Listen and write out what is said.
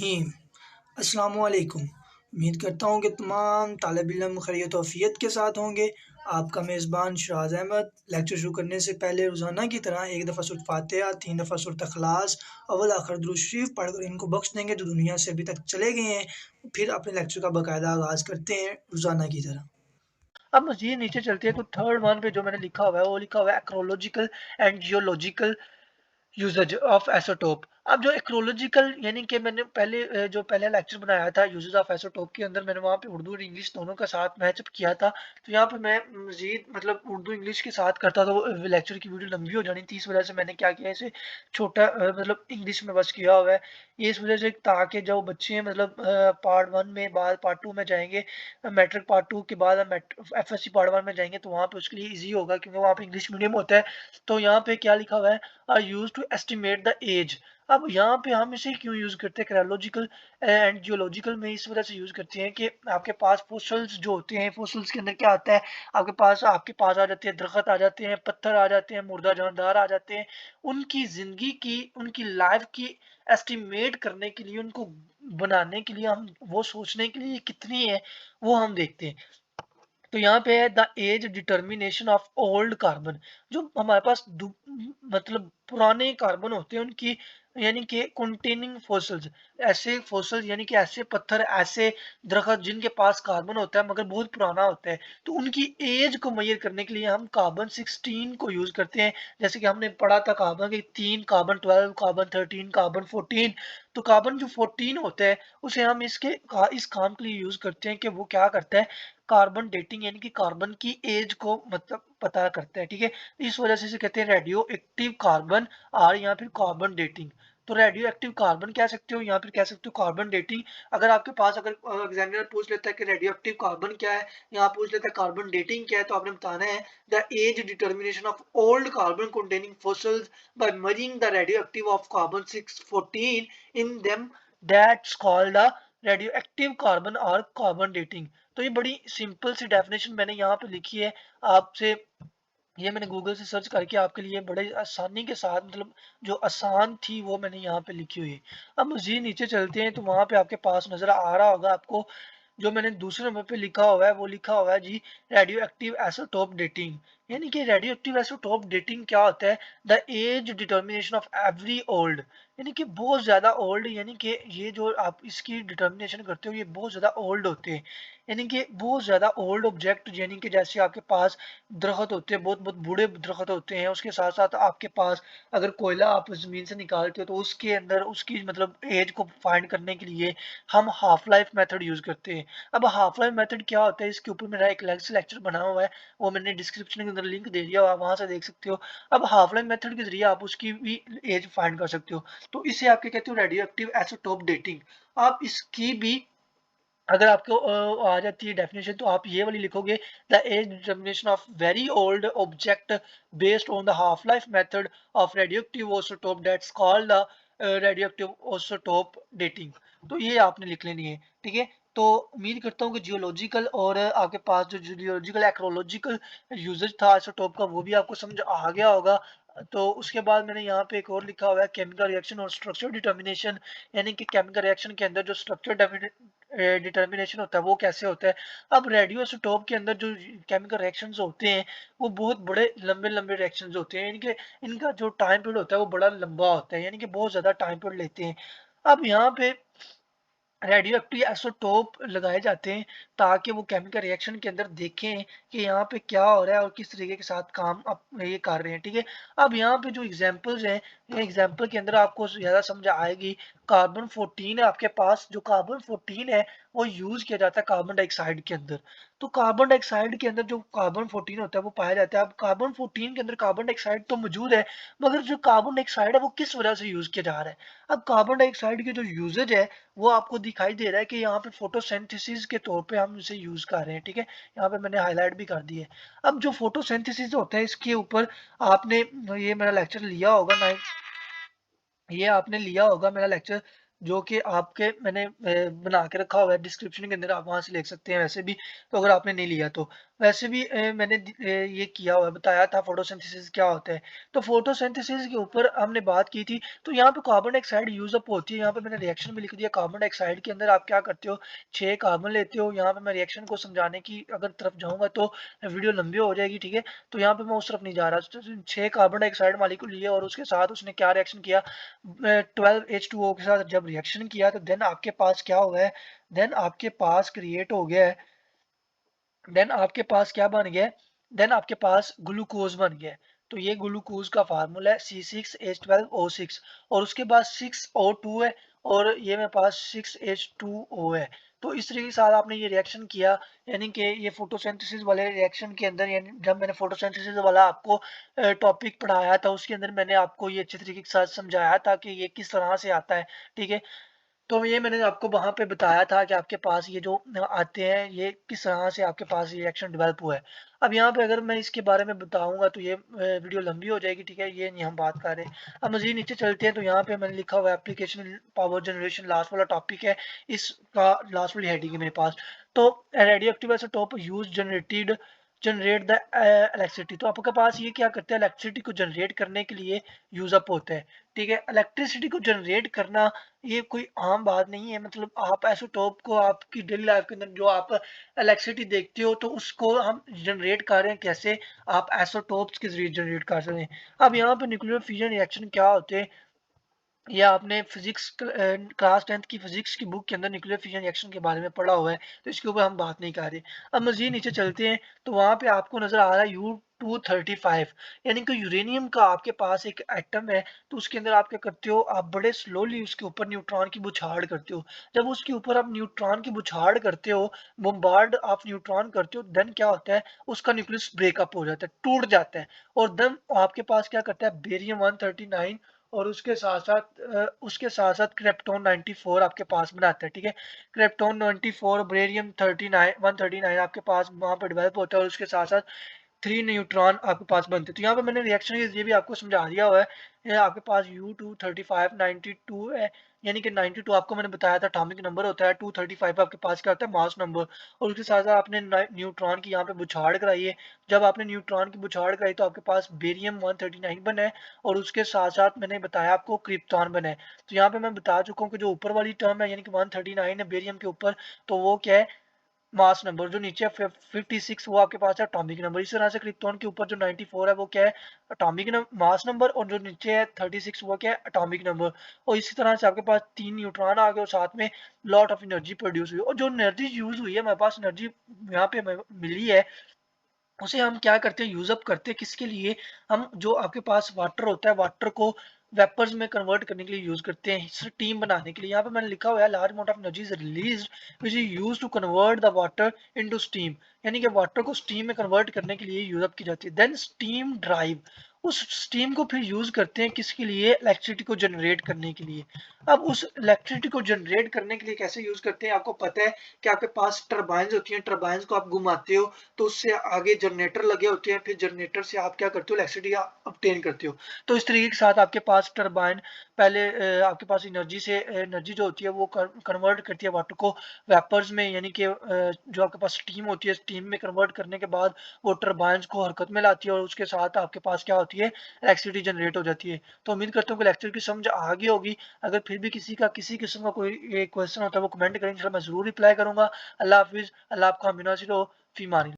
रहीम। अस्सलामुअलैकुम। उम्मीद करता हूँ कि तमाम तालिब इल्म खैरियत व आफ़ियत के साथ होंगे। आपका मेज़बान शराज़ अहमद। लेक्चर शुरू करने से पहले रोज़ाना की तरह एक दफ़ा सूरत फ़ातिहा, 3 दफ़ा सूरत इख़लास, अव्वल आखिर दुरूद शरीफ पढ़कर इनको बख्श देंगे जो दुनिया से अभी तक चले गए हैं। फिर अपने लेक्चर का बाकायदा आगाज़ करते हैं रोज़ाना की तरह। अब मज़ीद नीचे चलते हैं तो थर्ड वन पे जो मैंने लिखा हुआ है वो लिखा हुआ है ecological and geological usages of isotope. अब जो एक्रोलॉजिकल यानी कि मैंने जो पहले लेक्चर बनाया था यूजेज ऑफ एसोटोप के अंदर मैंने वहाँ पे उर्दू और इंग्लिश दोनों का साथ मैचअप किया था। तो यहाँ पे मैं मजीद मतलब उर्दू इंग्लिश के साथ करता तो लेक्चर की वीडियो लंबी हो जानी थी। इस वजह से मैंने क्या किया, इसे छोटा मतलब इंग्लिश में बस किया हुआ है। ये इस वजह से ताकि जो बच्चे हैं मतलब पार्ट वन में बाद पार्ट टू में जाएंगे, मैट्रिक पार्ट टू के बाद हम FSC पार्ट वन में जाएंगे तो वहाँ पे उसके लिए ईजी होगा क्योंकि वहाँ पे इंग्लिश मीडियम होता है। तो यहाँ पे क्या लिखा हुआ है, are used to estimate the age. अब यहाँ पे हम इसे क्यों यूज करते हैं क्रोलॉजिकल एंड जियोलॉजिकल में, इस वजह से यूज करते हैं कि आपके पास फोसिल्स जो होते हैं, फोसिल्स के अंदर क्या आता है, आपके पास आ जाते हैं दरख्त, आ जाते हैं पत्थर, आ जाते हैं मुर्दा जानदार, आ जाते हैं। उनकी जिंदगी की, उनकी लाइफ की एस्टिमेट करने के लिए, उनको बनाने के लिए, हम वो सोचने के लिए कितनी है वो हम देखते हैं। तो यहाँ पे है the age determination of old carbon. जो हमारे पास मतलब पुराने कार्बन होते हैं उनकी, यानी कि कंटेनिंग फोसिल्स, ऐसे फोसिल्स यानी कि ऐसे पत्थर, ऐसे दरख्त जिनके पास कार्बन होता है मगर बहुत पुराना होता है, तो उनकी एज को मेजर करने के लिए हम कार्बन 16 को यूज करते हैं। जैसे कि हमने पढ़ा था कार्बन के 3, कार्बन 12, कार्बन 13, कार्बन 14। तो कार्बन जो 14 होता है उसे हम इस काम के लिए यूज करते हैं कि वो क्या करता है, कार्बन डेटिंग यानी कि कार्बन की एज को मतलब पता करता है। ठीक है, इस वजह से इसे कहते हैं रेडियो एक्टिव कार्बन और या फिर कार्बन डेटिंग। तो रेडियो एक्टिव कार्बन कह सकते हो या फिर कह सकते हो कार्बन डेटिंग। अगर आपके पास अगर एग्जामिनर पूछ लेता है कि रेडियो एक्टिव कार्बन क्या है या पूछ लेता है कार्बन डेटिंग क्या है, तो आपने बताना है the age determination of old carbon containing fossils by measuring the radioactive of carbon 614 in them, that's called the radioactive carbon or carbon dating। तो ये बड़ी सिंपल सी डेफिनेशन मैंने यहाँ पे लिखी है आपसे, ये मैंने गूगल से सर्च करके आपके लिए बड़े आसानी के साथ मतलब जो आसान थी वो मैंने यहाँ पे लिखी हुई है। अब मजीद नीचे चलते हैं तो वहाँ पे आपके पास नजर आ रहा होगा आपको, जो मैंने दूसरे नंबर पे लिखा हुआ है वो लिखा हुआ है जी रेडियो एक्टिव आइसोटोप डेटिंग। यानी कि रेडियो एक्टिव आइसोटोप डेटिंग क्या होता है, the age determination of every old, यानी कि बहुत ज्यादा ओल्ड, यानी कि ये जो आप इसकी डिटर्मिनेशन करते हो ये बहुत ज्यादा ओल्ड होते हैं। यानी कि बहुत ज्यादा ओल्ड ऑब्जेक्ट, यानी कि जैसे आपके पास दरख्त होते हैं, बहुत बहुत बूढ़े दरख्त होते हैं, उसके साथ साथ आपके पास अगर कोयला आप जमीन से निकालते हो तो उसके अंदर उसकी मतलब एज को फाइंड करने के लिए हम हाफ लाइफ मेथड यूज करते हैं। अब हाफ लाइफ मेथड क्या होता है, इसके ऊपर मेरा एक लेक्चर बना हुआ है, वो मैंने डिस्क्रिप्शन के अंदर लिंक दे दिया, आप वहां से देख सकते हो। अब हाफ लाइफ मेथड के जरिए आप उसकी भी एज फाइंड कर सकते हो। तो इसे आप क्या कहते हो, रेडियो एक्टिव आइसोटोप डेटिंग। आप इसकी भी अगर आपको आ जाती है डेफिनेशन तो आप ये वाली लिखोगे, the age determination of very old object based on the half life method of radioactive isotope that's called the radioactive isotope dating. तो ये आपने लिख लेनी है। ठीक है, तो उम्मीद करता हूँ कि जियोलॉजिकल और आपके पास जो जियोलॉजिकल एक्रोलॉजिकल यूजेज था आइसोटोप का वो भी आपको समझ आ गया होगा। तो उसके बाद मैंने यहाँ पे एक और लिखा हुआ है केमिकल रिएक्शन और स्ट्रक्चर डिटर्मिनेशन, यानी कि केमिकल रिएक्शन के अंदर जो स्ट्रक्चर डिटर्मिनेशन होता है वो कैसे होता है। अब रेडियो आइसोटोप के अंदर जो केमिकल रिएक्शंस होते हैं वो बहुत बड़े लंबे लंबे रिएक्शंस होते हैं, यानी कि इनका जो टाइम पीरियड होता है वो बड़ा लंबा होता है, यानी कि बहुत ज्यादा टाइम पीरियड लेते हैं। अब यहाँ पे रेडियो एक्टिव आइसोटोप लगाए जाते हैं ताकि वो केमिकल रिएक्शन के अंदर देखें कि यहाँ पे क्या हो रहा है और किस तरीके के साथ काम आप ये कर रहे हैं। ठीक है, अब यहाँ पे जो एग्जांपल्स हैं, ये एग्जांपल के अंदर आपको ज्यादा समझ आएगी। कार्बन 14 है आपके पास, जो कार्बन 14 है वो यूज किया जाता है कार्बन डाइऑक्साइड के अंदर। तो कार्बन डाइऑक्साइड के अंदर जो कार्बन 14 होता है वो पाया जाता है। अब कार्बन 14 के अंदर कार्बन डाइऑक्साइड तो मौजूद है, मगर जो कार्बन डाइऑक्साइड है वो किस वजह से यूज किया जा रहा है। अब कार्बन डाइऑक्साइड के जो यूजेज है वो आपको दिखाई दे रहा है कि यहाँ पे फोटोसिंथेसिस के तौर पे हम इसे यूज कर रहे हैं। ठीक है, यहाँ पे मैंने हाईलाइट भी कर दी है। अब जो फोटोसिंथेसिस होता है इसके ऊपर आपने ये मेरा लेक्चर लिया होगा ना, ये आपने लिया होगा मेरा लेक्चर, जो कि आपके मैंने बना के रखा हुआ है डिस्क्रिप्शन के अंदर, आप वहां से देख सकते हैं वैसे भी, तो अगर आपने नहीं लिया तो। वैसे भी मैंने ये किया हुआ है, बताया था फोटोसिंथेसिस क्या होता है। तो फोटोसिंथेसिस के ऊपर हमने बात की थी, तो यहाँ पे कार्बन डाइऑक्साइड यूज़ अप होती है। यहाँ पे मैंने रिएक्शन भी लिख दिया, कार्बन डाइऑक्साइड के अंदर आप क्या करते हो, 6 कार्बन लेते हो। यहाँ पे मैं रिएक्शन को समझाने की अगर तरफ जाऊँगा तो वीडियो लंबी हो जाएगी, ठीक है? तो यहाँ पे मैं उस तरफ नहीं जा रहा। तो 6 कार्बन डाइऑक्साइड मॉलिक्यूल लिए और उसके साथ उसने क्या रिएक्शन किया, 12H2O के साथ जब रिएक्शन किया तो देन आपके पास क्या हुआ है, देन आपके पास क्रिएट हो गया है, देन आपके पास क्या बन गया, देन आपके पास ग्लूकोज बन गया। तो ये ग्लूकोज का फार्मूला है C6H12O6 और उसके बाद 6O2 है और ये मेरे पास 6H2O है। तो इस तरीके के साथ आपने ये रिएक्शन किया, यानी कि ये फोटोसिंथेसिस वाले रिएक्शन के अंदर, यानी जब मैंने फोटोसिंथेसिस वाला आपको टॉपिक पढ़ाया था उसके अंदर मैंने आपको ये अच्छे तरीके के साथ समझाया था कि ये किस तरह से आता है, ठीक है? तो ये मैंने आपको वहाँ पे बताया था कि आपके पास ये जो आते हैं, ये किस तरह से आपके पास ये रिएक्शन डेवलप हुआ है। अब यहाँ पे अगर मैं इसके बारे में बताऊँगा तो ये वीडियो लंबी हो जाएगी, ठीक है? ये नहीं हम बात कर रहे। अब मज़ीद नीचे चलते हैं तो यहाँ पे मैंने लिखा हुआ है एप्लीकेशन पावर जनरेशन, लास्ट वाला टॉपिक है, इसका लास्ट वाली हेडिंग है मेरे पास। तो radio active isotope use generate the electricity. तो आपके पास ये क्या करते हैं, इलेक्ट्रिसिटी को जनरेट करने के लिए यूज़ अप होता है, ठीक है? इलेक्ट्रिसिटी को जनरेट करना ये कोई आम बात नहीं है। मतलब आप आइसोटोप को आपकी डेली लाइफ के अंदर जो आप इलेक्ट्रिसिटी देखते हो तो उसको हम जनरेट कर रहे हैं कैसे, आप आइसोटोप्स के जरिए जनरेट कर सकते हैं। अब यहाँ पे न्यूक्लियर फ्यूजन रिएक्शन क्या होते हैं, या आपने फिजिक्स क्लास 10th की फिजिक्स की बुक के अंदर न्यूक्लियर फिजन रिएक्शन के बारे में पढ़ा हुआ है, तो इसके ऊपर हम बात नहीं कर रहे। अब मजीद नीचे चलते हैं तो वहां पे आपको नजर आ रहा है U235, यानी कि यूरेनियम का आपके पास एक एटम है। तो उसके अंदर आप क्या करते हो, आप बड़े स्लोली उसके ऊपर न्यूट्रॉन की बुछाड़ करते हो। जब उसके ऊपर आप न्यूट्रॉन की बुछाड़ करते हो, बम्बार्ड आप न्यूट्रॉन करते हो, देन क्या होता है, उसका न्यूक्लियस ब्रेकअप हो जाता है, टूट जाता है। और देन आपके पास क्या करता है, बेरियम 139 और उसके साथ साथ क्रिप्टोन 94 आपके पास बनाता है, ठीक है? क्रिप्टोन 94, बेरियम 39 139 आपके पास वहां पर डेवलप होता है और उसके साथ साथ 3 न्यूट्रॉन आपके पास बनते हैं। तो यहाँ पे मैंने रिएक्शन के ये भी आपको समझा दिया हुआ है। ये आपके पास U235 92 है, यानी कि 92 आपको मैंने बताया था एटॉमिक नंबर होता है, 235 आपके पास क्या होता है, मास नंबर। और उसके साथ साथ आपने न्यूट्रॉन की यहाँ पे बुछाड़ कराई है। जब आपने न्यूट्रॉन की बुछाड़ कराई तो आपके पास बेरियम 139 बना है और उसके साथ साथ मैंने बताया आपको क्रिप्टॉन बना है। तो यहाँ पे मैं बता चुका हूँ कि जो ऊपर वाली टर्म है, यानी कि 139 है बेरियम के ऊपर, तो वो क्या है, मास नंबर। जो नीचे 56 वो आपके पास है एटॉमिक नंबर। इस तरह से क्रिप्टॉन के ऊपर जो 94 है वो क्या है, एटॉमिक मास नंबर, और जो नीचे है 36 वो क्या है, एटॉमिक नंबर। और इसी तरह से आपके पास 3 न्यूट्रॉन आ गए और साथ में लॉट ऑफ एनर्जी प्रोड्यूस हुई। और जो एनर्जी यूज हुई है, हमारे पास एनर्जी यहाँ पे मिली है, उसे हम क्या करते हैं, यूज अप करते हैं किसके लिए, हम जो आपके पास वाटर होता है, वाटर को वेपर्स में कन्वर्ट करने के लिए यूज करते हैं, स्टीम बनाने के लिए। यहाँ पे मैंने लिखा हुआ है large amount of energy is released which is used to convert the water into steam, यानी कि वाटर को स्टीम में कन्वर्ट करने के लिए यूज अप की जाती है। देन स्टीम ड्राइव, उस स्टीम को फिर यूज करते हैं किसके लिए, इलेक्ट्रिसिटी को जनरेट करने के लिए। अब उस इलेक्ट्रिसिटी को जनरेट करने के लिए कैसे यूज करते हैं, आपको पता है कि आपके पास टरबाइंस होती हैं, टरबाइंस को आप घुमाते हो तो उससे आगे जनरेटर लगे होते हैं, फिर जनरेटर से आप क्या करते हो, इलेक्ट्रिसिटी ऑब्टेन करते हो। तो इस तरीके के साथ आपके पास टरबाइन पहले आपके पास एनर्जी से एनर्जी जो होती है वो कन्वर्ट करती है वाटर को वेपर्स में, यानी कि जो आपके पास स्टीम होती है, स्टीम में कन्वर्ट करने के बाद वो टरबाइंस को हरकत में लाती है और उसके साथ आपके पास क्या होती है, इलेक्ट्रिसिटी जनरेट हो जाती है। तो उम्मीद करता हूँ कि लेक्चर की समझ आ गई होगी। अगर फिर भी किसी किस्म का कोई क्वेश्चन होता है वो कमेंट करें, इंशाल्लाह मैं जरूर रिप्लाई करूंगा। अल्लाह हाफिज, अल्लाह आपका हमें नासिर हो, फी मान।